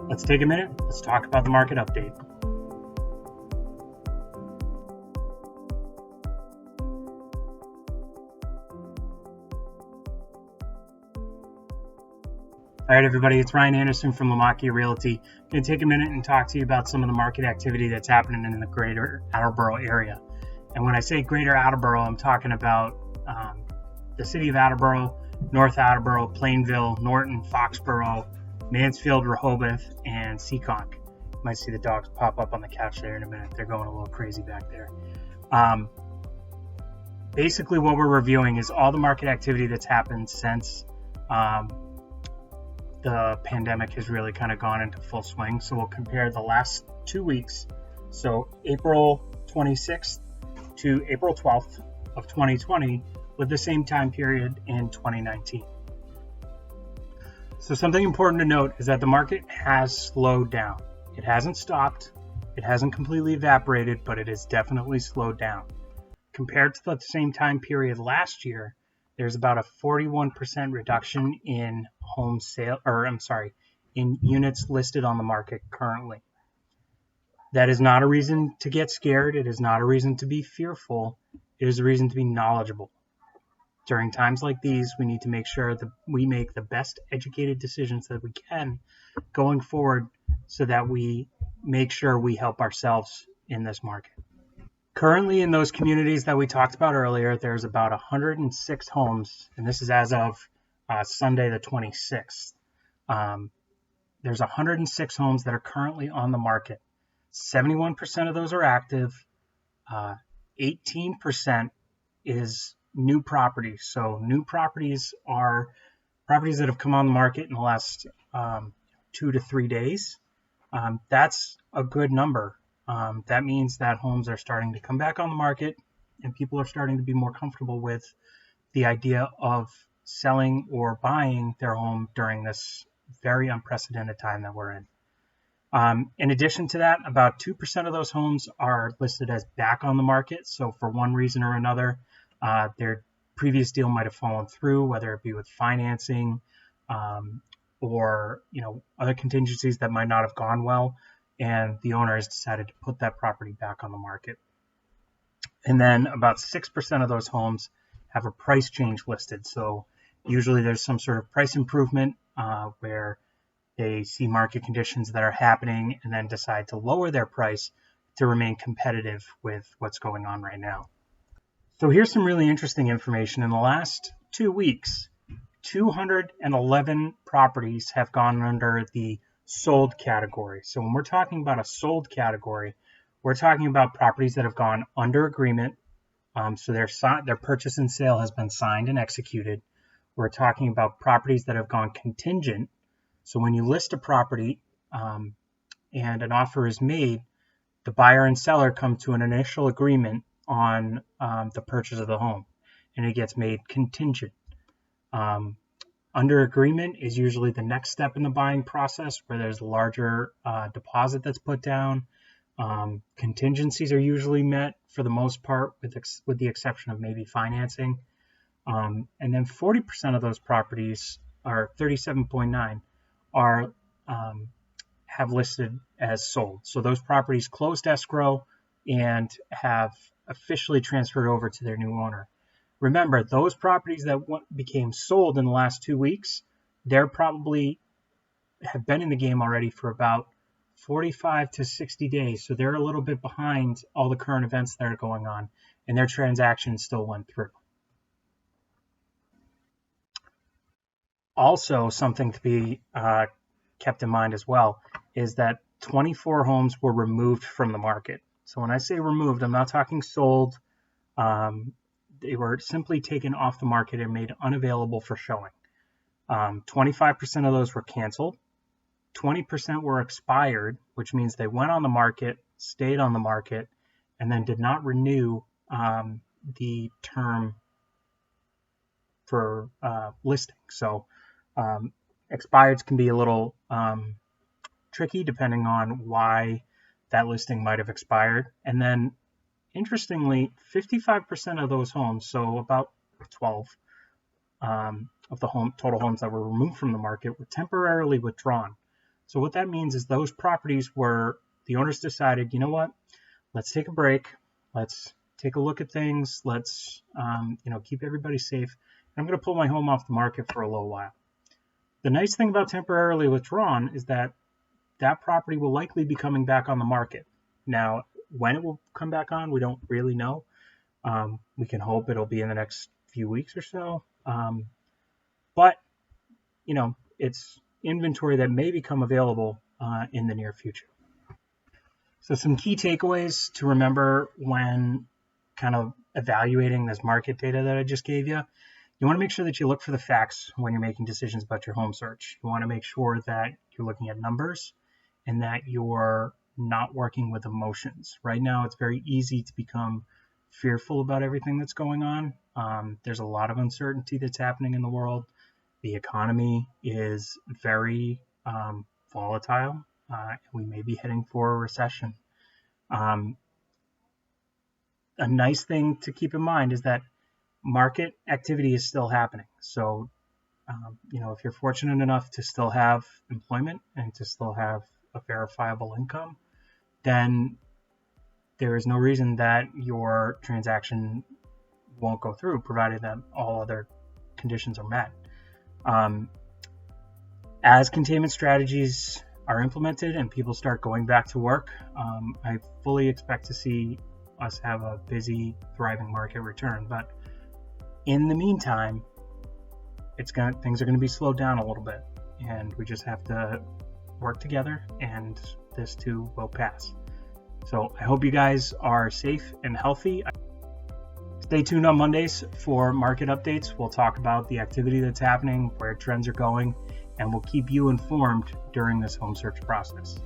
Let's take a minute. Let's talk about the market update. All right, everybody, it's Ryan Anderson from Lamacchia Realty. I'm going to take a minute and talk to you about some of the market activity that's happening in the greater Attleboro area. And when I say greater Attleboro, I'm talking about the city of Attleboro, North Attleboro, Plainville, Norton, Foxborough, Mansfield, Rehoboth, and Seekonk. You might see the dogs pop up on the couch there in a minute. They're going a little crazy back there. Basically, what we're reviewing is all the market activity that's happened since the pandemic has really kind of gone into full swing. So we'll compare the last 2 weeks, so April 26th to April 12th of 2020, with the same time period in 2019. So something important to note is that the market has slowed down. It hasn't stopped, it hasn't completely evaporated, but it has definitely slowed down. Compared to the same time period last year, there's about a 41% reduction in in units listed on the market currently. That is not a reason to get scared. It is not a reason to be fearful. It is a reason to be knowledgeable. During times like these, we need to make sure that we make the best educated decisions that we can going forward so that we make sure we help ourselves in this market. Currently, in those communities that we talked about earlier, there's about 106 homes, and this is as of Sunday the 26th. There's 106 homes that are currently on the market. 71% of those are active. 18% is new properties. So new properties are properties that have come on the market in the last 2 to 3 days. That's a good number. That means that homes are starting to come back on the market and people are starting to be more comfortable with the idea of selling or buying their home during this very unprecedented time that we're in. In addition to that, about 2% of those homes are listed as back on the market. So for one reason or another, their previous deal might have fallen through, whether it be with financing or other contingencies that might not have gone well, and the owner has decided to put that property back on the market. And then about 6% of those homes have a price change listed. So usually there's some sort of price improvement where they see market conditions that are happening and then decide to lower their price to remain competitive with what's going on right now. So here's some really interesting information. In the last 2 weeks, 211 properties have gone under the sold category. So when we're talking about a sold category, we're talking about properties that have gone under agreement. So their purchase and sale has been signed and executed. We're talking about properties that have gone contingent. So when you list a property and an offer is made, the buyer and seller come to an initial agreement on the purchase of the home, and it gets made contingent. Under agreement is usually the next step in the buying process, where there's a larger deposit that's put down. Contingencies are usually met for the most part, with the exception of maybe financing. And then 40% of those properties, or 37.9, are have listed as sold. So those properties closed escrow and have officially transferred over to their new owner. Remember, those properties that became sold in the last 2 weeks, they're probably have been in the game already for about 45 to 60 days. So they're a little bit behind all the current events that are going on, and their transactions still went through. Also, something to be kept in mind as well is that 24 homes were removed from the market. So when I say removed, I'm not talking sold. They were simply taken off the market and made unavailable for showing. 25% of those were canceled. 20% were expired, which means they went on the market, stayed on the market, and then did not renew the term for listing. So expireds can be a little tricky depending on why that listing might have expired. And then interestingly, 55% of those homes, so about 12 of the total homes that were removed from the market, were temporarily withdrawn. So what that means is those properties where the owners decided, you know what, let's take a break, let's take a look at things, let's keep everybody safe. I'm going to pull my home off the market for a little while. The nice thing about temporarily withdrawn is that that property will likely be coming back on the market. Now, when it will come back on, we don't really know. We can hope it'll be in the next few weeks or so. But it's inventory that may become available in the near future. So some key takeaways to remember when kind of evaluating this market data that I just gave you. You want to make sure that you look for the facts when you're making decisions about your home search. You want to make sure that you're looking at numbers and that you're not working with emotions. Right now, it's very easy to become fearful about everything that's going on. There's a lot of uncertainty that's happening in the world. The economy is very volatile. We may be heading for a recession. A nice thing to keep in mind is that market activity is still happening. So, if you're fortunate enough to still have employment and to still have a verifiable income, then there is no reason that your transaction won't go through, provided that all other conditions are met. As containment strategies are implemented and people start going back to work, I fully expect to see us have a busy, thriving market return. But in the meantime, things are going to be slowed down a little bit, and we just have to work together, and this too will pass. So I hope you guys are safe and healthy. Stay tuned on Mondays for market updates. We'll talk about the activity that's happening, where trends are going, and we'll keep you informed during this home search process.